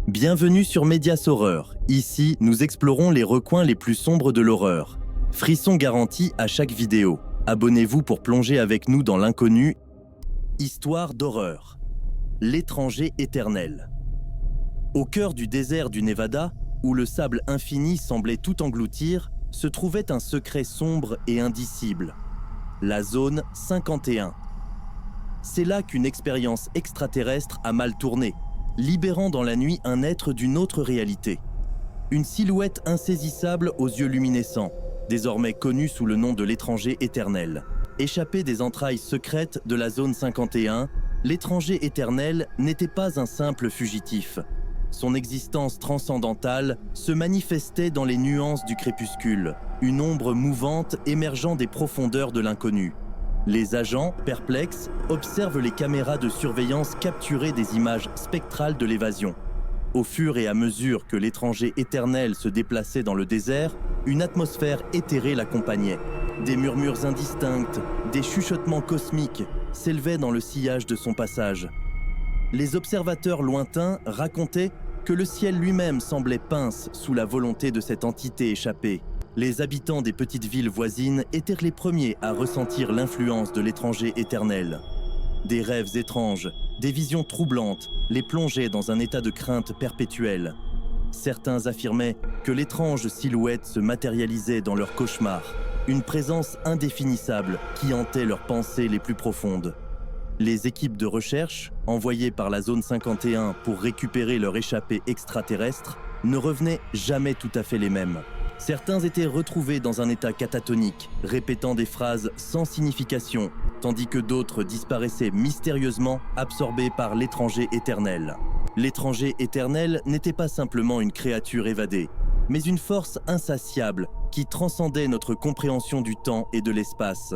Bienvenue sur Médias Horreur. Ici, nous explorons les recoins les plus sombres de l'horreur. Frisson garanti à chaque vidéo. Abonnez-vous pour plonger avec nous dans l'inconnu. Histoire d'horreur. L'étranger éternel. Au cœur du désert du Nevada, où le sable infini semblait tout engloutir, se trouvait un secret sombre et indicible. La zone 51. C'est là qu'une expérience extraterrestre a mal tourné, libérant dans la nuit un être d'une autre réalité. Une silhouette insaisissable aux yeux luminescents, désormais connue sous le nom de l'étranger éternel. Échappé des entrailles secrètes de la zone 51, l'étranger éternel n'était pas un simple fugitif. Son existence transcendantale se manifestait dans les nuances du crépuscule, une ombre mouvante émergeant des profondeurs de l'inconnu. Les agents, perplexes, observent les caméras de surveillance capturer des images spectrales de l'évasion. Au fur et à mesure que l'étranger éternel se déplaçait dans le désert, une atmosphère éthérée l'accompagnait. Des murmures indistincts, des chuchotements cosmiques s'élevaient dans le sillage de son passage. Les observateurs lointains racontaient que le ciel lui-même semblait pince sous la volonté de cette entité échappée. Les habitants des petites villes voisines étaient les premiers à ressentir l'influence de l'étranger éternel. Des rêves étranges, des visions troublantes les plongeaient dans un état de crainte perpétuelle. Certains affirmaient que l'étrange silhouette se matérialisait dans leurs cauchemars, une présence indéfinissable qui hantait leurs pensées les plus profondes. Les équipes de recherche, envoyées par la zone 51 pour récupérer leur échappée extraterrestre, ne revenaient jamais tout à fait les mêmes. Certains étaient retrouvés dans un état catatonique, répétant des phrases sans signification, tandis que d'autres disparaissaient mystérieusement, absorbés par l'étranger éternel. L'étranger éternel n'était pas simplement une créature évadée, mais une force insatiable qui transcendait notre compréhension du temps et de l'espace.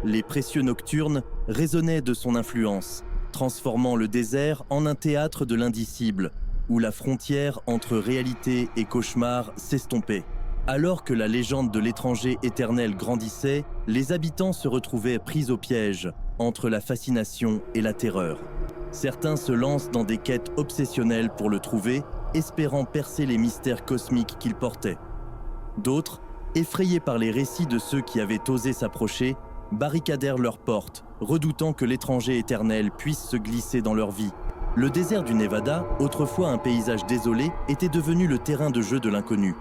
Les précieux nocturnes résonnaient de son influence, transformant le désert en un théâtre de l'indicible, où la frontière entre réalité et cauchemar s'estompait. Alors que la légende de l'étranger éternel grandissait, les habitants se retrouvaient pris au piège, entre la fascination et la terreur. Certains se lancent dans des quêtes obsessionnelles pour le trouver, espérant percer les mystères cosmiques qu'il portait. D'autres, effrayés par les récits de ceux qui avaient osé s'approcher, barricadèrent leurs portes, redoutant que l'étranger éternel puisse se glisser dans leur vie. Le désert du Nevada, autrefois un paysage désolé, était devenu le terrain de jeu de l'inconnu.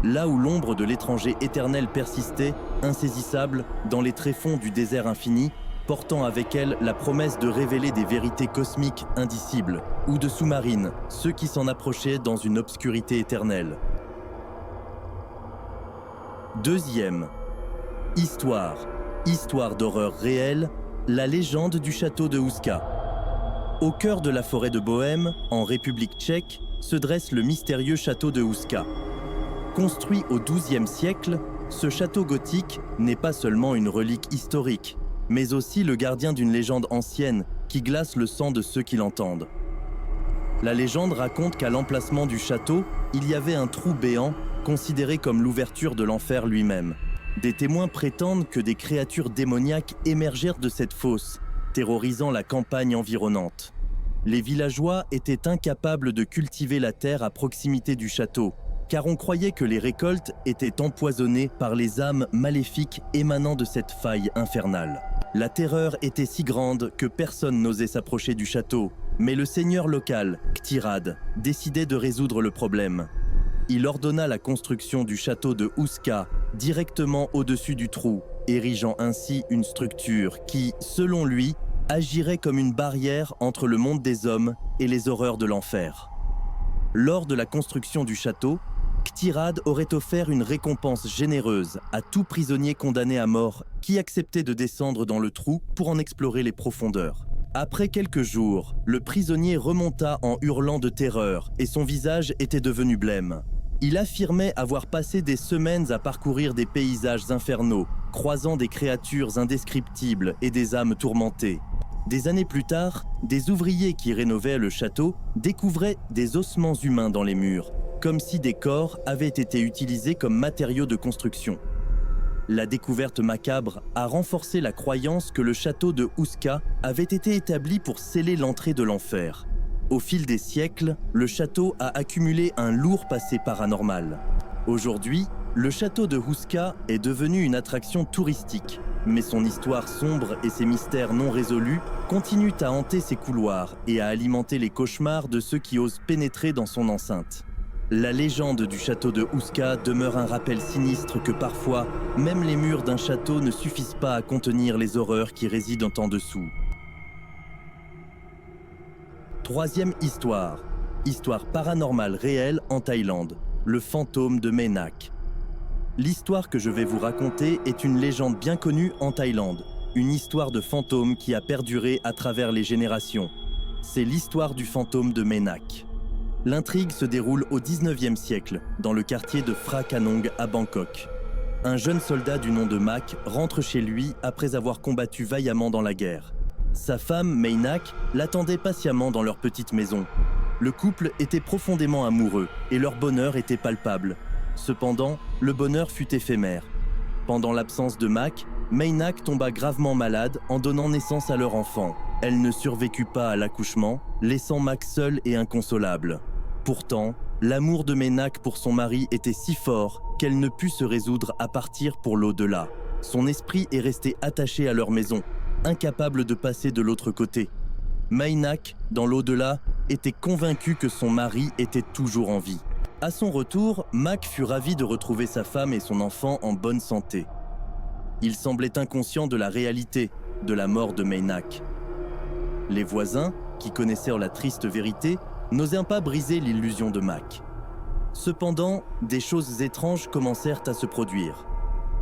Là où l'ombre de l'étranger éternel persistait, insaisissable, dans les tréfonds du désert infini, portant avec elle la promesse de révéler des vérités cosmiques indicibles, ou de sous-marines, ceux qui s'en approchaient dans une obscurité éternelle. Deuxième. Histoire d'horreur réelle, la légende du château de Houska. Au cœur de la forêt de Bohême, en République tchèque, se dresse le mystérieux château de Houska. Construit au XIIe siècle, ce château gothique n'est pas seulement une relique historique, mais aussi le gardien d'une légende ancienne qui glace le sang de ceux qui l'entendent. La légende raconte qu'à l'emplacement du château, il y avait un trou béant considéré comme l'ouverture de l'enfer lui-même. Des témoins prétendent que des créatures démoniaques émergèrent de cette fosse, terrorisant la campagne environnante. Les villageois étaient incapables de cultiver la terre à proximité du château, car on croyait que les récoltes étaient empoisonnées par les âmes maléfiques émanant de cette faille infernale. La terreur était si grande que personne n'osait s'approcher du château, mais le seigneur local, Ktirad, décidait de résoudre le problème. Il ordonna la construction du château de Houska directement au-dessus du trou, érigeant ainsi une structure qui, selon lui, agirait comme une barrière entre le monde des hommes et les horreurs de l'enfer. Lors de la construction du château, Ktirad aurait offert une récompense généreuse à tout prisonnier condamné à mort qui acceptait de descendre dans le trou pour en explorer les profondeurs. Après quelques jours, le prisonnier remonta en hurlant de terreur et son visage était devenu blême. Il affirmait avoir passé des semaines à parcourir des paysages infernaux, croisant des créatures indescriptibles et des âmes tourmentées. Des années plus tard, des ouvriers qui rénovaient le château découvraient des ossements humains dans les murs, comme si des corps avaient été utilisés comme matériaux de construction. La découverte macabre a renforcé la croyance que le château de Houska avait été établi pour sceller l'entrée de l'enfer. Au fil des siècles, le château a accumulé un lourd passé paranormal. Aujourd'hui, le château de Huska est devenu une attraction touristique, mais son histoire sombre et ses mystères non résolus continuent à hanter ses couloirs et à alimenter les cauchemars de ceux qui osent pénétrer dans son enceinte. La légende du château de Huska demeure un rappel sinistre que parfois, même les murs d'un château ne suffisent pas à contenir les horreurs qui résident en dessous. Troisième histoire. Histoire paranormale réelle en Thaïlande. Le fantôme de Mae Nak. L'histoire que je vais vous raconter est une légende bien connue en Thaïlande. Une histoire de fantôme qui a perduré à travers les générations. C'est l'histoire du fantôme de Mae Nak. L'intrigue se déroule au 19e siècle, dans le quartier de Phra Kanong à Bangkok. Un jeune soldat du nom de Mak rentre chez lui après avoir combattu vaillamment dans la guerre. Sa femme, Mae Nak, l'attendait patiemment dans leur petite maison. Le couple était profondément amoureux et leur bonheur était palpable. Cependant, le bonheur fut éphémère. Pendant l'absence de Mak, Mae Nak tomba gravement malade en donnant naissance à leur enfant. Elle ne survécut pas à l'accouchement, laissant Mak seul et inconsolable. Pourtant, l'amour de Mae Nak pour son mari était si fort qu'elle ne put se résoudre à partir pour l'au-delà. Son esprit est resté attaché à leur maison, incapable de passer de l'autre côté. Mae Nak, dans l'au-delà, était convaincu que son mari était toujours en vie. À son retour, Mak fut ravi de retrouver sa femme et son enfant en bonne santé. Il semblait inconscient de la réalité de la mort de Mae Nak. Les voisins, qui connaissaient la triste vérité, n'osaient pas briser l'illusion de Mak. Cependant, des choses étranges commencèrent à se produire.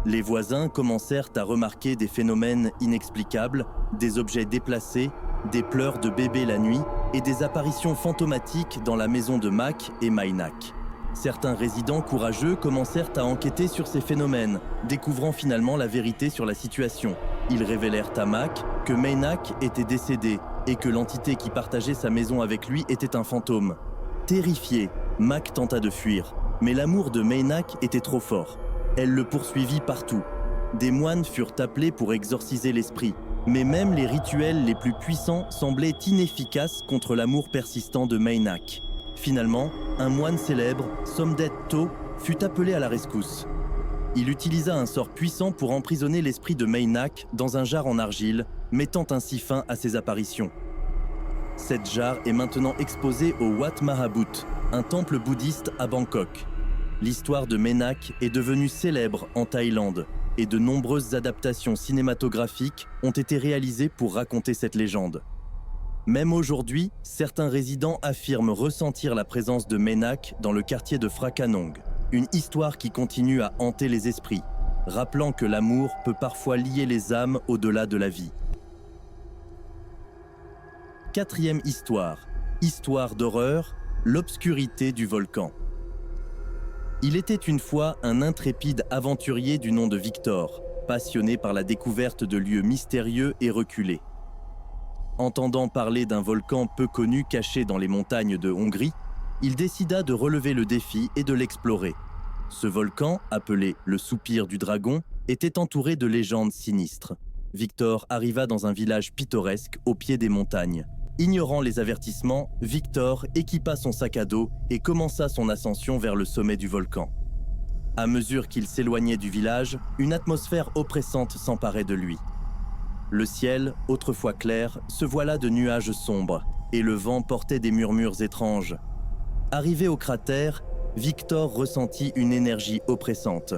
Les voisins commencèrent à remarquer des phénomènes inexplicables, des objets déplacés, des pleurs de bébés la nuit et des apparitions fantomatiques dans la maison de Mak et Mae Nak. Certains résidents courageux commencèrent à enquêter sur ces phénomènes, découvrant finalement la vérité sur la situation. Ils révélèrent à Mak que Mae Nak était décédé et que l'entité qui partageait sa maison avec lui était un fantôme. Terrifié, Mak tenta de fuir, mais l'amour de Mae Nak était trop fort. Elle le poursuivit partout. Des moines furent appelés pour exorciser l'esprit, mais même les rituels les plus puissants semblaient inefficaces contre l'amour persistant de Mae Nak. Finalement, un moine célèbre, Somdet To, fut appelé à la rescousse. Il utilisa un sort puissant pour emprisonner l'esprit de Mae Nak dans un jarre en argile, mettant ainsi fin à ses apparitions. Cette jarre est maintenant exposée au Wat Mahabut, un temple bouddhiste à Bangkok. L'histoire de Mae Nak est devenue célèbre en Thaïlande et de nombreuses adaptations cinématographiques ont été réalisées pour raconter cette légende. Même aujourd'hui, certains résidents affirment ressentir la présence de Mae Nak dans le quartier de Phra Kanong, une histoire qui continue à hanter les esprits, rappelant que l'amour peut parfois lier les âmes au-delà de la vie. Quatrième histoire, histoire d'horreur, l'obscurité du volcan. Il était une fois un intrépide aventurier du nom de Victor, passionné par la découverte de lieux mystérieux et reculés. Entendant parler d'un volcan peu connu caché dans les montagnes de Hongrie, il décida de relever le défi et de l'explorer. Ce volcan, appelé le Soupir du Dragon, était entouré de légendes sinistres. Victor arriva dans un village pittoresque au pied des montagnes. Ignorant les avertissements, Victor équipa son sac à dos et commença son ascension vers le sommet du volcan. À mesure qu'il s'éloignait du village, une atmosphère oppressante s'emparait de lui. Le ciel, autrefois clair, se voila de nuages sombres et le vent portait des murmures étranges. Arrivé au cratère, Victor ressentit une énergie oppressante.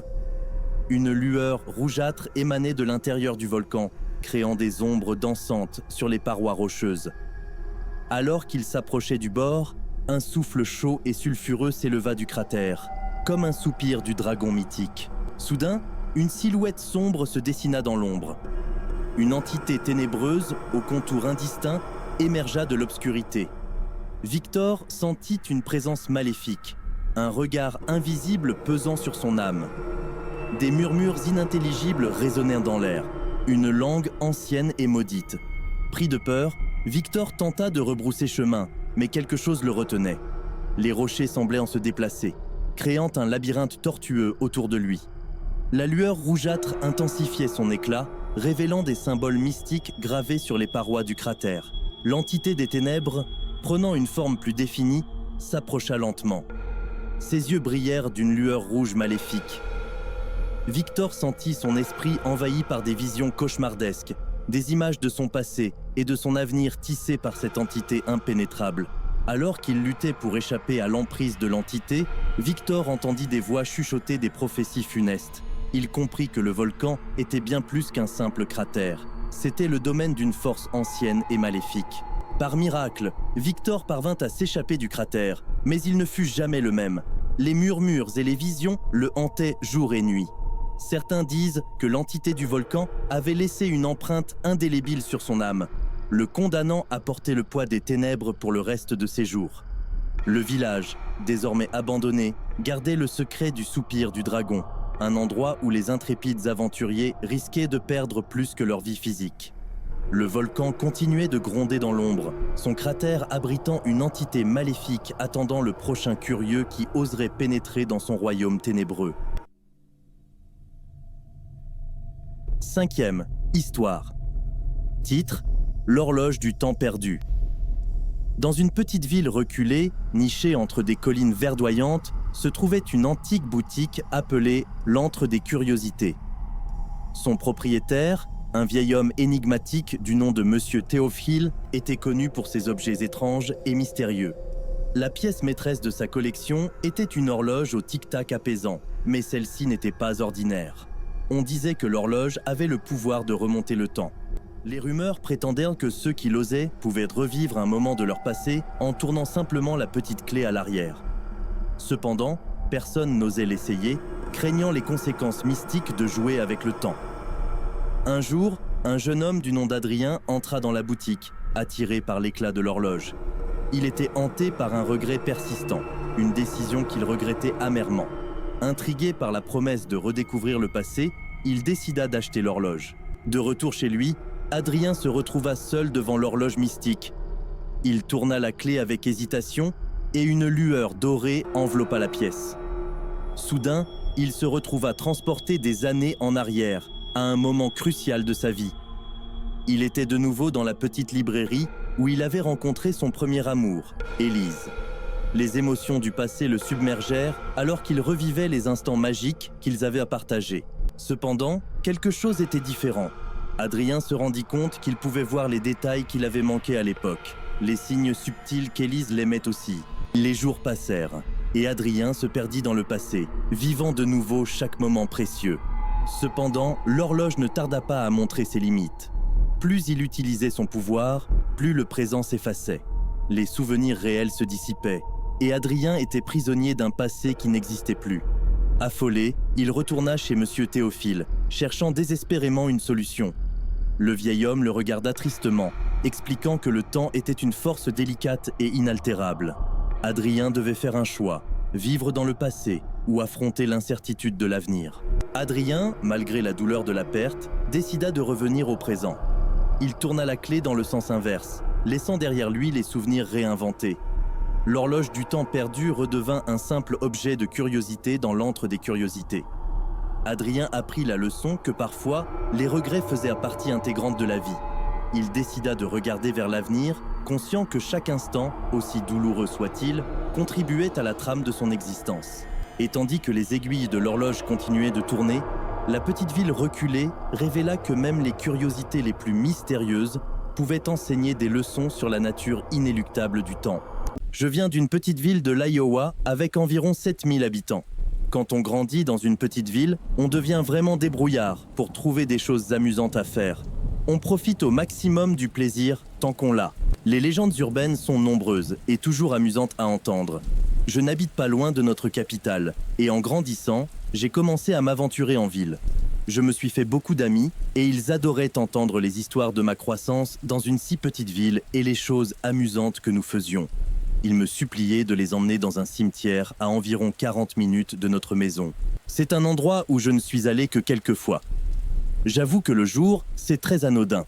Une lueur rougeâtre émanait de l'intérieur du volcan, créant des ombres dansantes sur les parois rocheuses. Alors qu'il s'approchait du bord, un souffle chaud et sulfureux s'éleva du cratère, comme un soupir du dragon mythique. Soudain, une silhouette sombre se dessina dans l'ombre. Une entité ténébreuse, au contour indistinct, émergea de l'obscurité. Victor sentit une présence maléfique, un regard invisible pesant sur son âme. Des murmures inintelligibles résonnèrent dans l'air, une langue ancienne et maudite. Pris de peur, Victor tenta de rebrousser chemin, mais quelque chose le retenait. Les rochers semblaient en se déplacer, créant un labyrinthe tortueux autour de lui. La lueur rougeâtre intensifiait son éclat, révélant des symboles mystiques gravés sur les parois du cratère. L'entité des ténèbres prenant une forme plus définie, s'approcha lentement. Ses yeux brillèrent d'une lueur rouge maléfique. Victor sentit son esprit envahi par des visions cauchemardesques, des images de son passé et de son avenir tissées par cette entité impénétrable. Alors qu'il luttait pour échapper à l'emprise de l'entité, Victor entendit des voix chuchoter des prophéties funestes. Il comprit que le volcan était bien plus qu'un simple cratère. C'était le domaine d'une force ancienne et maléfique. Par miracle, Victor parvint à s'échapper du cratère, mais il ne fut jamais le même. Les murmures et les visions le hantaient jour et nuit. Certains disent que l'entité du volcan avait laissé une empreinte indélébile sur son âme, le condamnant à porter le poids des ténèbres pour le reste de ses jours. Le village, désormais abandonné, gardait le secret du soupir du dragon, un endroit où les intrépides aventuriers risquaient de perdre plus que leur vie physique. Le volcan continuait de gronder dans l'ombre, son cratère abritant une entité maléfique attendant le prochain curieux qui oserait pénétrer dans son royaume ténébreux. 5e histoire. Titre : L'horloge du temps perdu. Dans une petite ville reculée, nichée entre des collines verdoyantes, se trouvait une antique boutique appelée l'Antre des Curiosités. Son propriétaire, un vieil homme énigmatique du nom de Monsieur Théophile, était connu pour ses objets étranges et mystérieux. La pièce maîtresse de sa collection était une horloge au tic-tac apaisant, mais celle-ci n'était pas ordinaire. On disait que l'horloge avait le pouvoir de remonter le temps. Les rumeurs prétendaient que ceux qui l'osaient pouvaient revivre un moment de leur passé en tournant simplement la petite clé à l'arrière. Cependant, personne n'osait l'essayer, craignant les conséquences mystiques de jouer avec le temps. Un jour, un jeune homme du nom d'Adrien entra dans la boutique, attiré par l'éclat de l'horloge. Il était hanté par un regret persistant, une décision qu'il regrettait amèrement. Intrigué par la promesse de redécouvrir le passé, il décida d'acheter l'horloge. De retour chez lui, Adrien se retrouva seul devant l'horloge mystique. Il tourna la clé avec hésitation et une lueur dorée enveloppa la pièce. Soudain, il se retrouva transporté des années en arrière, à un moment crucial de sa vie. Il était de nouveau dans la petite librairie où il avait rencontré son premier amour, Élise. Les émotions du passé le submergèrent alors qu'il revivait les instants magiques qu'ils avaient à partager. Cependant, quelque chose était différent. Adrien se rendit compte qu'il pouvait voir les détails qu'il avait manqués à l'époque, les signes subtils qu'Élise l'aimait aussi. Les jours passèrent, et Adrien se perdit dans le passé, vivant de nouveau chaque moment précieux. Cependant, l'horloge ne tarda pas à montrer ses limites. Plus il utilisait son pouvoir, plus le présent s'effaçait. Les souvenirs réels se dissipaient, et Adrien était prisonnier d'un passé qui n'existait plus. Affolé, il retourna chez Monsieur Théophile, cherchant désespérément une solution. Le vieil homme le regarda tristement, expliquant que le temps était une force délicate et inaltérable. Adrien devait faire un choix, vivre dans le passé ou affronter l'incertitude de l'avenir. Adrien, malgré la douleur de la perte, décida de revenir au présent. Il tourna la clé dans le sens inverse, laissant derrière lui les souvenirs réinventés. L'horloge du temps perdu redevint un simple objet de curiosité dans l'antre des curiosités. Adrien apprit la leçon que parfois, les regrets faisaient partie intégrante de la vie. Il décida de regarder vers l'avenir, conscient que chaque instant, aussi douloureux soit-il, contribuait à la trame de son existence. Et tandis que les aiguilles de l'horloge continuaient de tourner, la petite ville reculée révéla que même les curiosités les plus mystérieuses pouvaient enseigner des leçons sur la nature inéluctable du temps. Je viens d'une petite ville de l'Iowa avec environ 7000 habitants. Quand on grandit dans une petite ville, on devient vraiment débrouillard pour trouver des choses amusantes à faire. On profite au maximum du plaisir tant qu'on l'a. Les légendes urbaines sont nombreuses et toujours amusantes à entendre. Je n'habite pas loin de notre capitale et en grandissant, j'ai commencé à m'aventurer en ville. Je me suis fait beaucoup d'amis et ils adoraient entendre les histoires de ma croissance dans une si petite ville et les choses amusantes que nous faisions. Ils me suppliaient de les emmener dans un cimetière à environ 40 minutes de notre maison. C'est un endroit où je ne suis allé que quelques fois. J'avoue que le jour, c'est très anodin.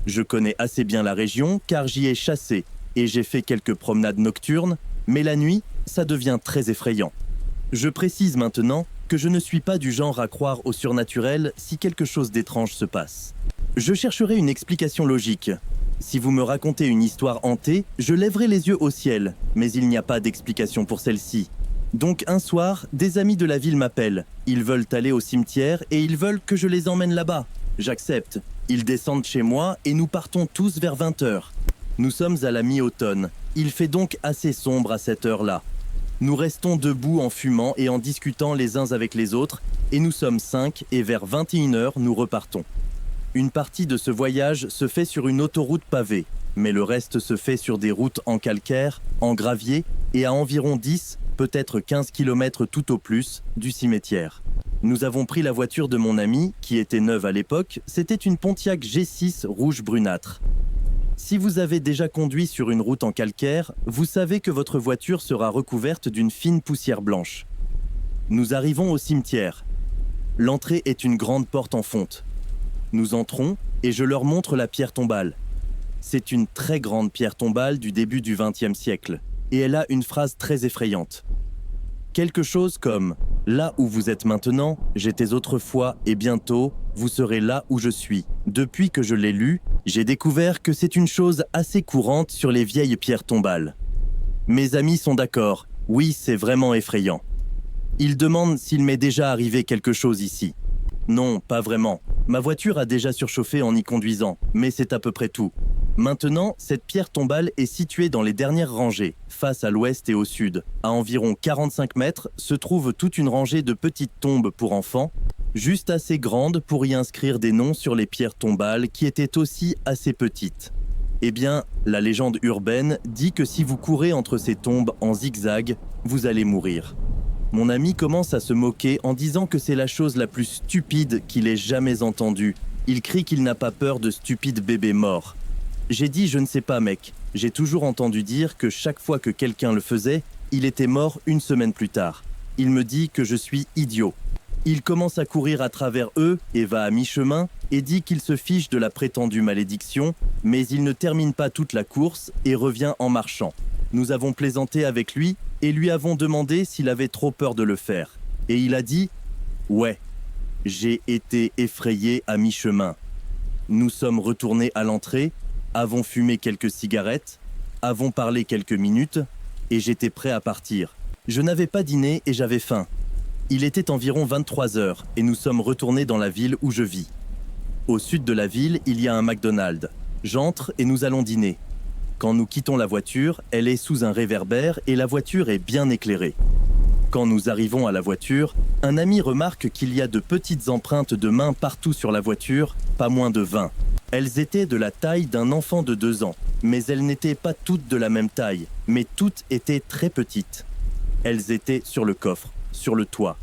Je connais assez bien la région car j'y ai chassé et j'ai fait quelques promenades nocturnes, mais la nuit, ça devient très effrayant. Je précise maintenant que je ne suis pas du genre à croire au surnaturel si quelque chose d'étrange se passe. Je chercherai une explication logique. Si vous me racontez une histoire hantée, je lèverai les yeux au ciel, mais il n'y a pas d'explication pour celle-ci. Donc un soir, des amis de la ville m'appellent. Ils veulent aller au cimetière et ils veulent que je les emmène là-bas. J'accepte. Ils descendent chez moi et nous partons tous vers 20h. Nous sommes à la mi-automne. Il fait donc assez sombre à cette heure-là. Nous restons debout en fumant et en discutant les uns avec les autres, et nous sommes 5 et vers 21h, nous repartons. Une partie de ce voyage se fait sur une autoroute pavée, mais le reste se fait sur des routes en calcaire, en gravier et à environ 10, peut-être 15 km tout au plus du cimetière. Nous avons pris la voiture de mon ami, qui était neuve à l'époque, c'était une Pontiac G6 rouge brunâtre. Si vous avez déjà conduit sur une route en calcaire, vous savez que votre voiture sera recouverte d'une fine poussière blanche. Nous arrivons au cimetière. L'entrée est une grande porte en fonte. Nous entrons et je leur montre la pierre tombale. C'est une très grande pierre tombale du début du XXe siècle et elle a une phrase très effrayante. Quelque chose comme « Là où vous êtes maintenant, j'étais autrefois et bientôt, vous serez là où je suis ». Depuis que je l'ai lu, j'ai découvert que c'est une chose assez courante sur les vieilles pierres tombales. Mes amis sont d'accord, oui, c'est vraiment effrayant. Ils demandent s'il m'est déjà arrivé quelque chose ici. Non, pas vraiment. Ma voiture a déjà surchauffé en y conduisant, mais c'est à peu près tout. Maintenant, cette pierre tombale est située dans les dernières rangées, face à l'ouest et au sud. À environ 45 mètres se trouve toute une rangée de petites tombes pour enfants, juste assez grandes pour y inscrire des noms sur les pierres tombales qui étaient aussi assez petites. Eh bien, la légende urbaine dit que si vous courez entre ces tombes en zigzag, vous allez mourir. Mon ami commence à se moquer en disant que c'est la chose la plus stupide qu'il ait jamais entendue. Il crie qu'il n'a pas peur de stupides bébés morts. J'ai dit « je ne sais pas mec ». J'ai toujours entendu dire que chaque fois que quelqu'un le faisait, il était mort une semaine plus tard. Il me dit que je suis idiot. Il commence à courir à travers eux et va à mi-chemin et dit qu'il se fiche de la prétendue malédiction, mais il ne termine pas toute la course et revient en marchant. Nous avons plaisanté avec lui et lui avons demandé s'il avait trop peur de le faire. Et il a dit « Ouais, j'ai été effrayé à mi-chemin. » Nous sommes retournés à l'entrée, avons fumé quelques cigarettes, avons parlé quelques minutes et j'étais prêt à partir. Je n'avais pas dîné et j'avais faim. Il était environ 23h et nous sommes retournés dans la ville où je vis. Au sud de la ville, il y a un McDonald's. J'entre et nous allons dîner. Quand nous quittons la voiture, elle est sous un réverbère et la voiture est bien éclairée. Quand nous arrivons à la voiture, un ami remarque qu'il y a de petites empreintes de mains partout sur la voiture, pas moins de 20. Elles étaient de la taille d'un enfant de 2 ans, mais elles n'étaient pas toutes de la même taille, mais toutes étaient très petites. Elles étaient sur le coffre, sur le toit.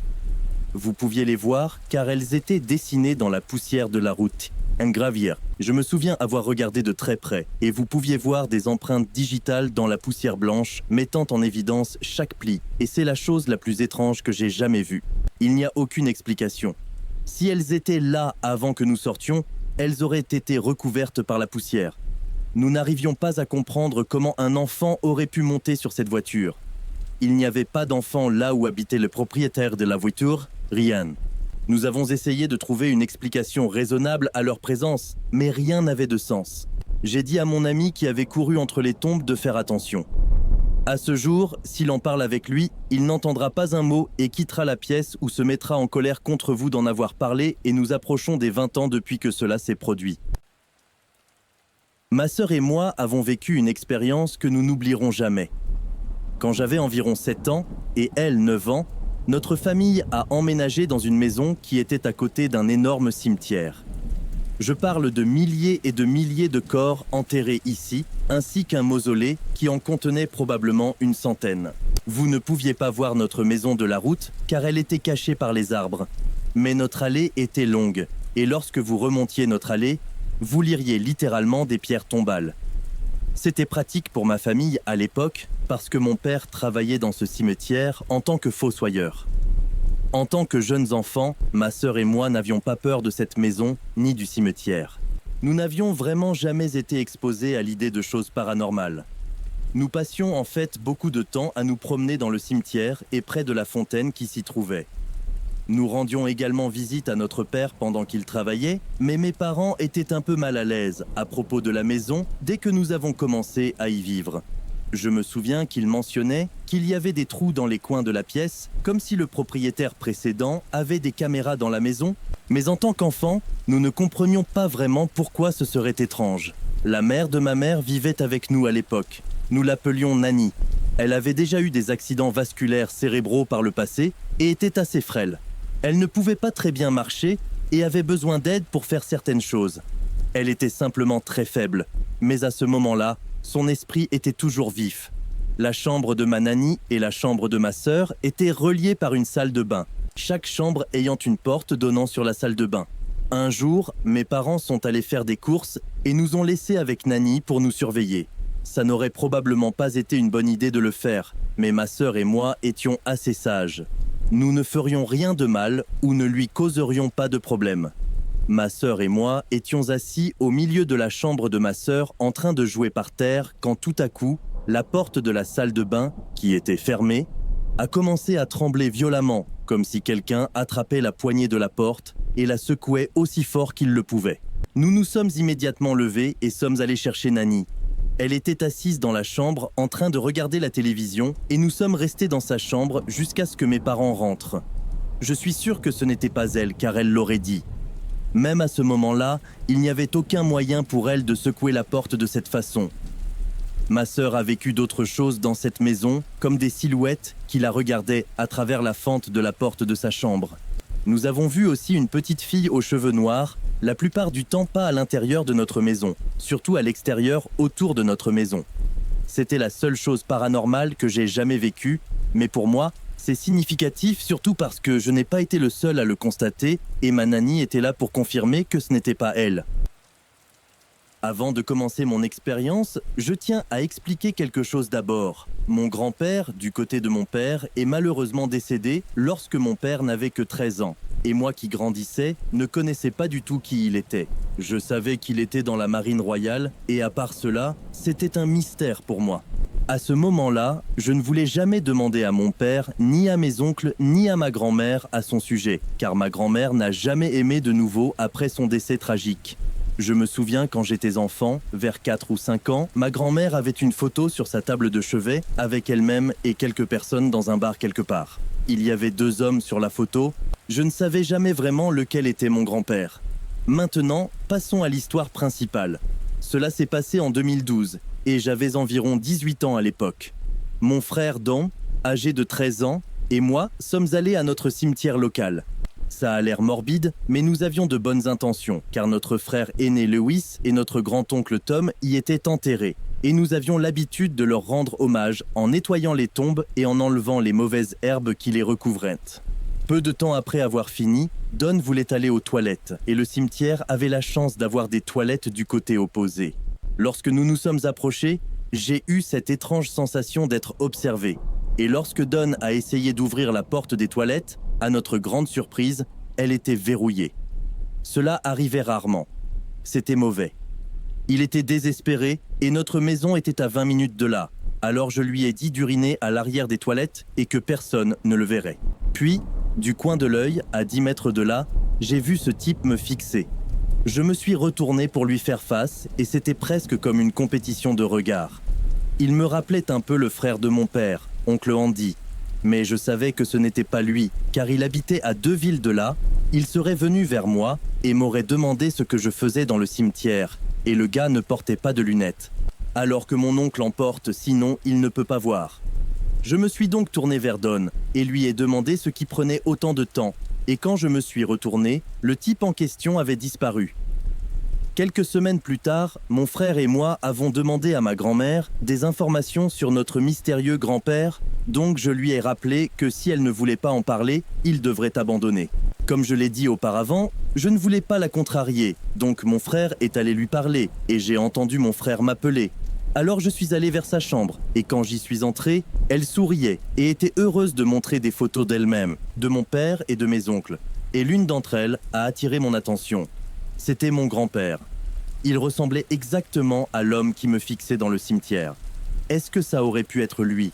Vous pouviez les voir car elles étaient dessinées dans la poussière de la route. Un gravier. Je me souviens avoir regardé de très près et vous pouviez voir des empreintes digitales dans la poussière blanche mettant en évidence chaque pli et c'est la chose la plus étrange que j'ai jamais vue. Il n'y a aucune explication. Si elles étaient là avant que nous sortions, elles auraient été recouvertes par la poussière. Nous n'arrivions pas à comprendre comment un enfant aurait pu monter sur cette voiture. Il n'y avait pas d'enfant là où habitait le propriétaire de la voiture, rien. Nous avons essayé de trouver une explication raisonnable à leur présence, mais rien n'avait de sens. J'ai dit à mon ami qui avait couru entre les tombes de faire attention. À ce jour, s'il en parle avec lui, il n'entendra pas un mot et quittera la pièce ou se mettra en colère contre vous d'en avoir parlé et nous approchons des 20 ans depuis que cela s'est produit. Ma sœur et moi avons vécu une expérience que nous n'oublierons jamais. Quand j'avais environ 7 ans et elle 9 ans, notre famille a emménagé dans une maison qui était à côté d'un énorme cimetière. Je parle de milliers et de milliers de corps enterrés ici, ainsi qu'un mausolée qui en contenait probablement une centaine. Vous ne pouviez pas voir notre maison de la route car elle était cachée par les arbres. Mais notre allée était longue et lorsque vous remontiez notre allée, vous liriez littéralement des pierres tombales. C'était pratique pour ma famille à l'époque parce que mon père travaillait dans ce cimetière en tant que fossoyeur. En tant que jeunes enfants, ma sœur et moi n'avions pas peur de cette maison ni du cimetière. Nous n'avions vraiment jamais été exposés à l'idée de choses paranormales. Nous passions en fait beaucoup de temps à nous promener dans le cimetière et près de la fontaine qui s'y trouvait. Nous rendions également visite à notre père pendant qu'il travaillait, mais mes parents étaient un peu mal à l'aise à propos de la maison dès que nous avons commencé à y vivre. Je me souviens qu'ils mentionnaient qu'il y avait des trous dans les coins de la pièce, comme si le propriétaire précédent avait des caméras dans la maison, mais en tant qu'enfant, nous ne comprenions pas vraiment pourquoi ce serait étrange. La mère de ma mère vivait avec nous à l'époque. Nous l'appelions Nanny. Elle avait déjà eu des accidents vasculaires cérébraux par le passé et était assez frêle. Elle ne pouvait pas très bien marcher et avait besoin d'aide pour faire certaines choses. Elle était simplement très faible, mais à ce moment-là, son esprit était toujours vif. La chambre de ma Nanny et la chambre de ma sœur étaient reliées par une salle de bain, chaque chambre ayant une porte donnant sur la salle de bain. Un jour, mes parents sont allés faire des courses et nous ont laissés avec Nanny pour nous surveiller. Ça n'aurait probablement pas été une bonne idée de le faire, mais ma sœur et moi étions assez sages. Nous ne ferions rien de mal ou ne lui causerions pas de problème. Ma sœur et moi étions assis au milieu de la chambre de ma sœur en train de jouer par terre quand tout à coup, la porte de la salle de bain, qui était fermée, a commencé à trembler violemment, comme si quelqu'un attrapait la poignée de la porte et la secouait aussi fort qu'il le pouvait. Nous nous sommes immédiatement levés et sommes allés chercher Nanny. Elle était assise dans la chambre en train de regarder la télévision et nous sommes restés dans sa chambre jusqu'à ce que mes parents rentrent. Je suis sûr que ce n'était pas elle car elle l'aurait dit. Même à ce moment-là, il n'y avait aucun moyen pour elle de secouer la porte de cette façon. Ma sœur a vécu d'autres choses dans cette maison, comme des silhouettes qui la regardaient à travers la fente de la porte de sa chambre. Nous avons vu aussi une petite fille aux cheveux noirs, la plupart du temps pas à l'intérieur de notre maison, surtout à l'extérieur autour de notre maison. C'était la seule chose paranormale que j'ai jamais vécue, mais pour moi, c'est significatif surtout parce que je n'ai pas été le seul à le constater et ma Nanny était là pour confirmer que ce n'était pas elle. Avant de commencer mon expérience, je tiens à expliquer quelque chose d'abord. Mon grand-père, du côté de mon père, est malheureusement décédé lorsque mon père n'avait que 13 ans. Et moi qui grandissais, ne connaissais pas du tout qui il était. Je savais qu'il était dans la marine royale et à part cela, c'était un mystère pour moi. À ce moment-là, je ne voulais jamais demander à mon père, ni à mes oncles, ni à ma grand-mère à son sujet, car ma grand-mère n'a jamais aimé de nouveau après son décès tragique. Je me souviens quand j'étais enfant, vers 4 ou 5 ans, ma grand-mère avait une photo sur sa table de chevet avec elle-même et quelques personnes dans un bar quelque part. Il y avait 2 hommes sur la photo. Je ne savais jamais vraiment lequel était mon grand-père. Maintenant, passons à l'histoire principale. Cela s'est passé en 2012 et j'avais environ 18 ans à l'époque. Mon frère Don, âgé de 13 ans, et moi sommes allés à notre cimetière local. Ça a l'air morbide, mais nous avions de bonnes intentions, car notre frère aîné Lewis et notre grand-oncle Tom y étaient enterrés, et nous avions l'habitude de leur rendre hommage en nettoyant les tombes et en enlevant les mauvaises herbes qui les recouvraient. Peu de temps après avoir fini, Don voulait aller aux toilettes, et le cimetière avait la chance d'avoir des toilettes du côté opposé. Lorsque nous nous sommes approchés, j'ai eu cette étrange sensation d'être observé, et lorsque Don a essayé d'ouvrir la porte des toilettes, à notre grande surprise, elle était verrouillée. Cela arrivait rarement. C'était mauvais. Il était désespéré et notre maison était à 20 minutes de là. Alors je lui ai dit d'uriner à l'arrière des toilettes et que personne ne le verrait. Puis, du coin de l'œil, à 10 mètres de là, j'ai vu ce type me fixer. Je me suis retourné pour lui faire face et c'était presque comme une compétition de regards. Il me rappelait un peu le frère de mon père, oncle Andy. Mais je savais que ce n'était pas lui, car il habitait à 2 villes de là. Il serait venu vers moi et m'aurait demandé ce que je faisais dans le cimetière. Et le gars ne portait pas de lunettes. Alors que mon oncle en porte, sinon il ne peut pas voir. Je me suis donc tourné vers Don et lui ai demandé ce qui prenait autant de temps. Et quand je me suis retourné, le type en question avait disparu. Quelques semaines plus tard, mon frère et moi avons demandé à ma grand-mère des informations sur notre mystérieux grand-père, donc je lui ai rappelé que si elle ne voulait pas en parler, il devrait abandonner. Comme je l'ai dit auparavant, je ne voulais pas la contrarier, donc mon frère est allé lui parler et j'ai entendu mon frère m'appeler. Alors je suis allé vers sa chambre et quand j'y suis entré, elle souriait et était heureuse de montrer des photos d'elle-même, de mon père et de mes oncles. Et l'une d'entre elles a attiré mon attention. C'était mon grand-père. Il ressemblait exactement à l'homme qui me fixait dans le cimetière. Est-ce que ça aurait pu être lui ?